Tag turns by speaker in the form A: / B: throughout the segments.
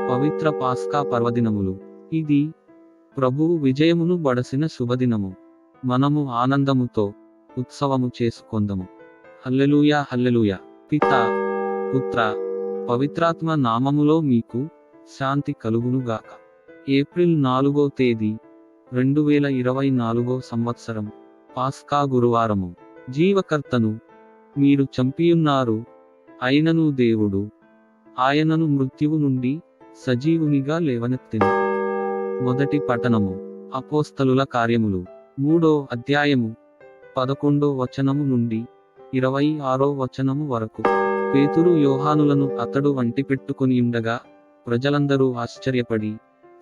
A: పవిత్ర పాస్కా పర్వదినములు. ఇది ప్రభువు విజయమును బడసిన శుభదినము. మనము ఆనందముతో ఉత్సవము చేసుకొందము. హల్లెలూయా హల్లెలూయా. పితా, పుత్ర, పవిత్రాత్మ నామములో మీకు శాంతి కలుగునుగాక. ఏప్రిల్ 4వ తేదీ 2024 సంవత్సరం. పాస్కా గురువారము. జీవకర్తను మీరు చంపియున్నారు, అయినను దేవుడు ఆయనను మృత్యువు నుండి సజీవునిగా లేవనెత్తెను. మొదటి పఠనము. అపోస్తలుల కార్యములు 3వ అధ్యాయము 11వ వచనము నుండి 26వ వచనము వరకు. పేతురు యోహానులను అతడు వంటిపెట్టుకొనియుండగా ప్రజలందరూ ఆశ్చర్యపడి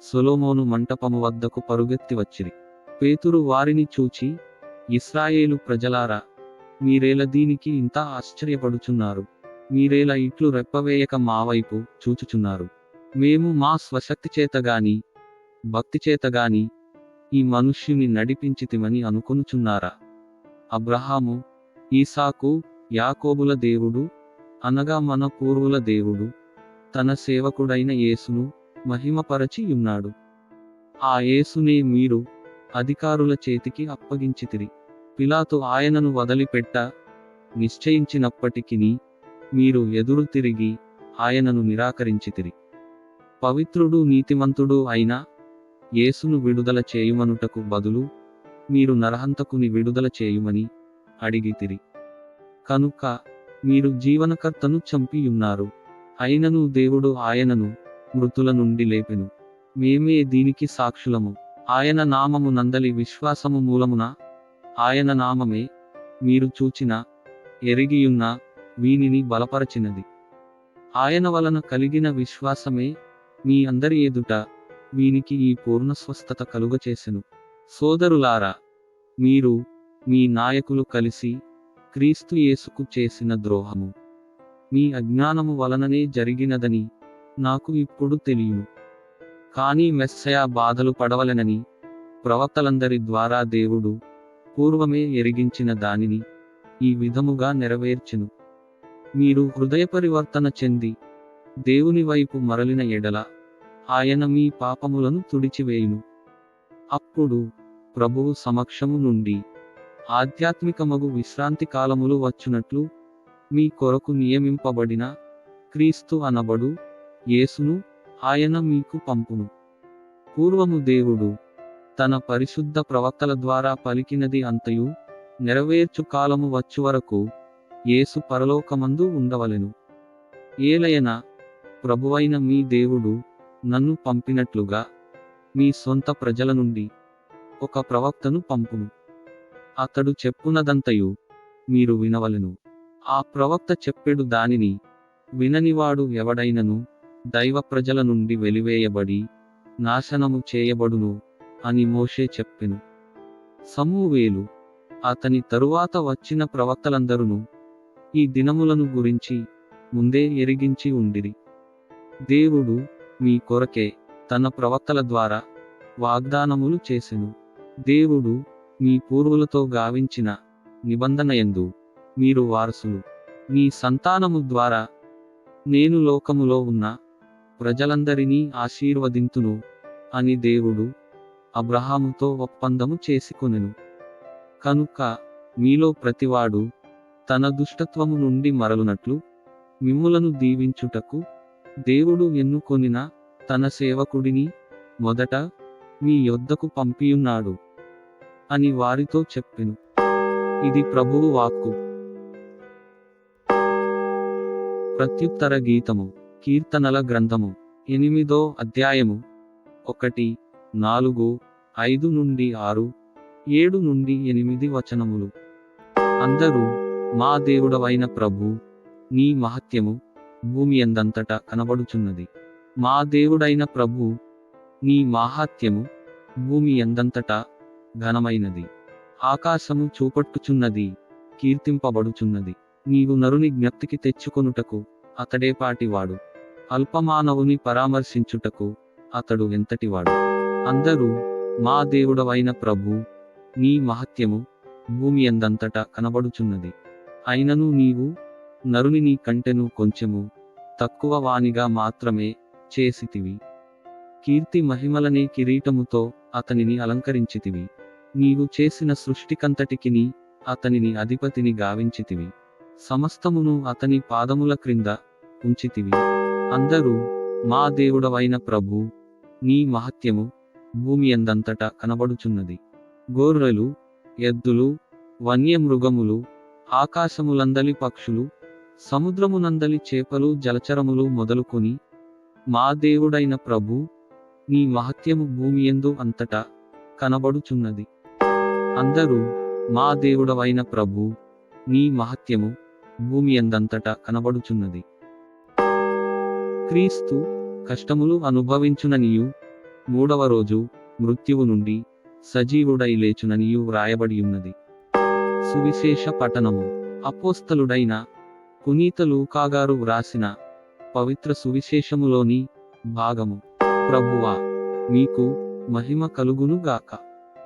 A: సొలొమోను మంటపము వద్దకు పరుగెత్తి వచ్చిరి. పేతురు వారిని చూచి, ఇశ్రాయేలు ప్రజలారా, మీరేల దీనికి ఇంత ఆశ్చర్యపడుచున్నారు? మీరేల ఇట్లు రెప్పవేయక మా వైపు చూచుచున్నారు? మేము మా స్వశక్తి చేతగాని భక్తి చేతగాని ఈ మనుష్యుని నడిపించితిమని అనుకొనుచున్నారా? అబ్రహాము, ఈసాకు, యాకోబుల దేవుడు, అనగా మన పూర్వుల దేవుడు తన సేవకుడైన యేసును మహిమపరచి యున్నాడు. ఆ యేసునే మీరు అధికారుల చేతికి అప్పగించితిరి. పిలాతు ఆయనను వదిలిపెట్ట నిశ్చయించినప్పటికిని మీరు ఎదురు తిరిగి ఆయనను నిరాకరించితిరి. పవిత్రుడు నీతిమంతుడు అయిన యేసును విడుదల చేయుమనుటకు బదులు మీరు నరహంతకుని విడుదల చేయుమని అడిగితిరి. కనుక మీరు జీవనకర్తను చంపియున్నారు, అయినను దేవుడు ఆయనను మృతుల నుండి లేపెను. మేమే దీనికి సాక్షులము. ఆయన నామము నందలి విశ్వాసము మూలమున ఆయన నామమే మీరు చూచిన ఎరిగియున్న వీనిని బలపరచినది. ఆయన వలన కలిగిన విశ్వాసమే మీ అందరి ఎదుట వీనికి ఈ పూర్ణ స్వస్థత కలుగచేసెను. సోదరులారా, మీరు మీ నాయకులు కలిసి క్రీస్తు యేసుకు చేసిన ద్రోహము మీ అజ్ఞానము వలననే జరిగినదని నాకు ఇప్పుడు తెలియను. కానీ మెస్సయ బాధలు పడవలెనని ప్రవక్తలందరి ద్వారా దేవుడు పూర్వమే ఎరిగించిన దానిని ఈ విధముగా నెరవేర్చెను. మీరు హృదయపరివర్తన చెంది దేవుని వైపు మరలిన ఎడల ఆయన మీ పాపములను తుడిచివేయును. అప్పుడు ప్రభువు సమక్షము నుండి ఆధ్యాత్మికమగు విశ్రాంతి కాలములు వచ్చునట్లు మీ కొరకు నియమింపబడిన క్రీస్తు అనబడు యేసును ఆయన మీకు పంపును. పూర్వము దేవుడు తన పరిశుద్ధ ప్రవక్తల ద్వారా పలికినది అంతయు నెరవేర్చు కాలము వచ్చువరకు యేసు పరలోకమందు ఉండవలెను. ఏలయన ప్రభువైన మీ దేవుడు నన్ను పంపినట్లుగా మీ సొంత ప్రజల నుండి ఒక ప్రవక్తను పంపును. అతడు చెప్పునదంతయు మీరు వినవలెను. ఆ ప్రవక్త చెప్పెడు దానిని విననివాడు ఎవడైనను దైవ ప్రజల నుండి వెలివేయబడి నాశనము చేయబడును అని మోషే చెప్పెను. సమూవేలు అతని తరువాత వచ్చిన ప్రవక్తలందరును ఈ దినములను గురించి ముందే ఎరిగించి ఉండిరి. దేవుడు మీ కొరకే తన ప్రవక్తల ద్వారా వాగ్దానములు చేసెను. దేవుడు మీ పూర్వులతో గావించిన నిబంధనయందు మీరు వారసులు. నీ సంతానము ద్వారా నేను లోకములో ఉన్న ప్రజలందరినీ ఆశీర్వదింతును అని దేవుడు అబ్రహాముతో ఒప్పందము చేసుకొనెను. కనుక మీలో ప్రతివాడు తన దుష్టత్వము నుండి మరలునట్లు మిమ్ములను దీవించుటకు దేవుడు ఎన్నుకొనిన తన సేవకుడిని మొదట మీ యొద్దకు పంపియున్నాడు అని వారితో చెప్పెను. ఇది ప్రభువు వాక్కు. ప్రత్యుత్తర గీతము. కీర్తనల గ్రంథము 8వ అధ్యాయము 1, 4, 5 నుండి 6, 7 నుండి 8 వచనములు. అందరూ మా దేవుడవైన ప్రభూ, నీ మహత్యము భూమి యందంతటా కనబడుచున్నది. మా దేవుడైన ప్రభూ, నీ మాహాత్యము భూమి యందంతటా ఘనమైనది. ఆకాశము చూపట్టుచున్నది, కీర్తింపబడుచున్నది. నీవు నరుని జ్ఞప్తికి తెచ్చుకొనుటకు అతడేపాటివాడు, అల్పమానవుని పరామర్శించుటకు అతడు ఎంతటివాడు. అందరూ మా దేవుడవైన ప్రభూ, నీ మహత్యము భూమి యందంతటా కనబడుచున్నది. అయినను నీవు నరుని నీ కంటెను కొంచెము తక్కువ వానిగా మాత్రమే చేసితివి. కీర్తి మహిమలనే కిరీటముతో అతనిని అలంకరించితివి. నీవు చేసిన సృష్టికంతటికిని అతనిని అధిపతిని గావించితివి. సమస్తమును అతని పాదముల క్రింద ఉంచితివి. అందరూ, మా దేవుడవైన ప్రభూ, నీ మహత్యము భూమి ఎందంతటా కనబడుచున్నది. గొర్రెలు, ఎద్దులు, వన్యమృగములు, ఆకాశములందలి పక్షులు, సముద్రమునందలి చేపలు, జలచరములు మొదలుకొని, మా దేవుడైన ప్రభూ, నీ మహత్యము భూమియందు అంతటా కనబడుచున్నది. అందరూ, మా దేవుడవైన ప్రభూ, నీ మహత్యము భూమి ఎందంతటా కనబడుచున్నది. క్రీస్తు కష్టములు అనుభవించుననియు, మూడవ రోజు మృత్యువు నుండి సజీవుడై లేచుననియు వ్రాయబడియున్నది. సువిశేష పఠనము. అపోస్తలుడైన పునీత లూకాగారు వ్రాసిన పవిత్ర సువిశేషములోని భాగము. ప్రభువా, మీకు మహిమ కలుగును గాక.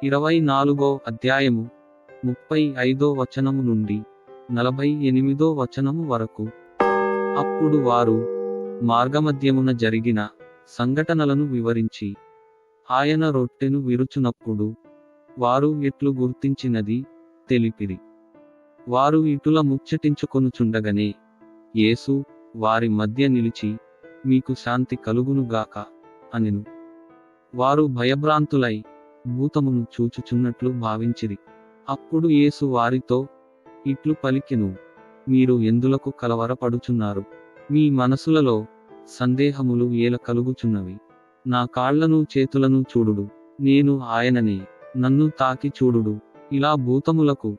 A: 24వ అధ్యాయము 35వ వచనము నుండి 48వ వచనము వరకు. అప్పుడు వారు మార్గమధ్యమున జరిగిన సంఘటనలను వివరించి, ఆయన రొట్టెను విరుచునప్పుడు వారు ఎట్లు గుర్తించినది తెలిపిరి. వారు ఇటుల ముచ్చటించుకొనుచుండగనే యేసు వారి మధ్య నిలిచి, మీకు శాంతి కలుగునుగాక అనెను. వారు భయభ్రాంతులై భూతమును చూచుచున్నట్లు భావించిరి. అప్పుడు యేసు వారితో ఇట్లు పలికెను, మీరు ఎందులకు కలవరపడుచున్నారు? మీ మనసులలో సందేహములు ఏల కలుగుచున్నవి? నా కాళ్లను చేతులను చూడుడు, నేను ఆయననే. నన్ను తాకి చూడుడు, ఇలా భూతములకు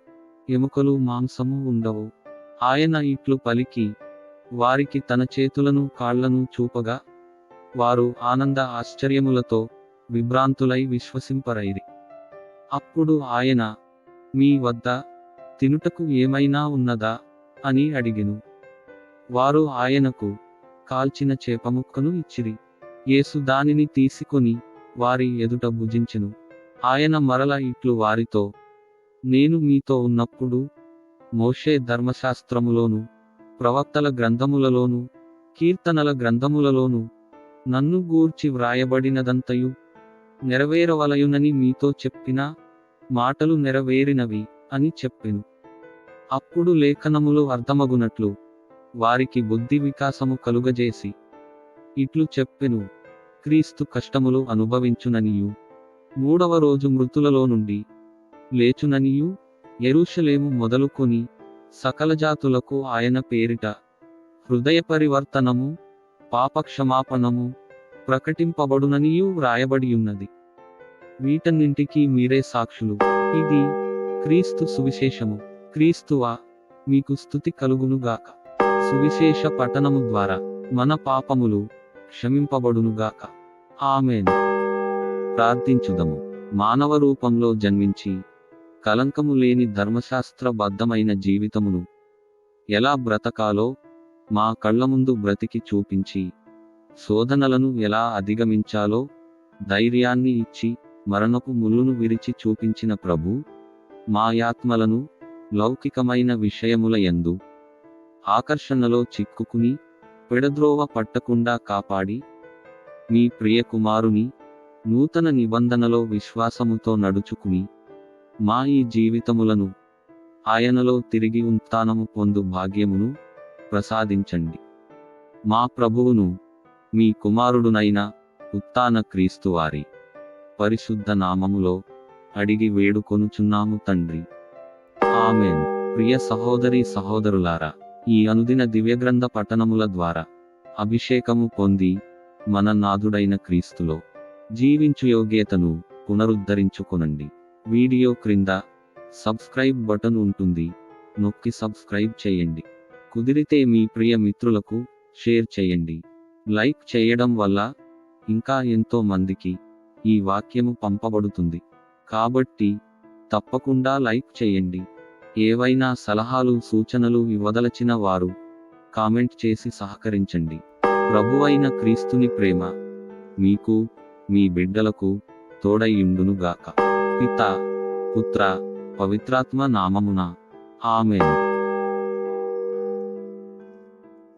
A: ఎముకలు మాంసము ఉండవు. ఆయన ఇట్లు పలికి వారికి తన చేతులను కాళ్లను చూపగా, వారు ఆనంద ఆశ్చర్యములతో విభ్రాంతులై విశ్వసింపరైరి. అప్పుడు ఆయన, మీ వద్ద తినుటకు ఏమైనా ఉన్నదా అని అడిగెను. వారు ఆయనకు కాల్చిన చేపముక్కను ఇచ్చిరి. యేసు దానిని తీసుకొని వారి ఎదుట భుజించెను. ఆయన మరల ఇట్లు వారితో, నేను మీతో ఉన్నప్పుడు మోషే ధర్మశాస్త్రములోను, ప్రవక్తల గ్రంథములలోను, కీర్తనల గ్రంథములలోను నన్ను గూర్చి వ్రాయబడినదంతయు నెరవేరవలయునని మీతో చెప్పిన మాటలు నెరవేరినవి అని చెప్పెను. అప్పుడు లేఖనములు అర్థమగునట్లు వారికి బుద్ధి వికాసము కలుగజేసి ఇట్లు చెప్పెను, క్రీస్తు కష్టములు అనుభవించుననియు, మూడవ రోజు మృతులలో నుండి లేచుననియు, యెరూషలేము మొదలుకొని సకల జాతులకు ఆయన పేరిట హృదయ పరివర్తనము, పాపక్షమాపణము ప్రకటింపబడుననియు వ్రాయబడియున్నది. వీటన్నింటికీ మీరే సాక్షులు. ఇది క్రీస్తు సువిశేషము. క్రీస్తువా, మీకు స్తుతి కలుగునుగాక. సువిశేష పఠనము ద్వారా మన పాపములు క్షమింపబడునుగాక. ఆమేన్. ప్రార్థించుదము. మానవ రూపంలో జన్మించి కలంకము లేని ధర్మశాస్త్ర బద్ధమైన జీవితమును ఎలా బ్రతకాలో మా కళ్ళ ముందు బ్రతికి చూపించి, శోధనలను ఎలా అధిగమించాలో ధైర్యాన్ని ఇచ్చి, మరణపు ముళ్ళును విరిచి చూపించిన ప్రభు, మా యాత్మలను లౌకికమైన విషయముల యందు ఆకర్షణలో చిక్కుకుని పెడద్రోవ పట్టకుండా కాపాడి, మీ ప్రియ కుమారుని నూతన నిబంధనలో విశ్వాసముతో నడుచుకుని మా ఈ జీవితములను ఆయనలో తిరిగి ఉత్థానము పొందు భాగ్యమును ప్రసాదించండి. మా ప్రభువును, మీ కుమారుడునైన ఉత్థాన క్రీస్తు వారి పరిశుద్ధ నామములో అడిగి వేడుకొనుచున్నాము తండ్రి. ఆమేన్. ప్రియ సహోదరి సహోదరులారా, ఈ అనుదిన దివ్యగ్రంథ పఠనముల ద్వారా అభిషేకము పొంది మన నాథుడైన క్రీస్తులో జీవించు యోగ్యతను పునరుద్ధరించుకొనండి. వీడియో క్రింద సబ్స్క్రైబ్ బటన్ ఉంటుంది, నొక్కి సబ్స్క్రైబ్ చేయండి. కుదిరితే మీ ప్రియ మిత్రులకు షేర్ చేయండి. లైక్ చేయడం వల్ల ఇంకా ఎంతో మందికి ఈ వాక్యము పంపబడుతుంది. కాబట్టి తప్పకుండా లైక్ చేయండి. ఏవైనా సలహాలు సూచనలు ఇవ్వదలచిన వారు కామెంట్ చేసి సహకరించండి. ప్రభువైన క్రీస్తుని ప్రేమ మీకు, మీ బిడ్డలకు తోడైయుండునుగాక. పితా, పుత్ర, పవిత్రాత్మ నామమున. ఆమేన్.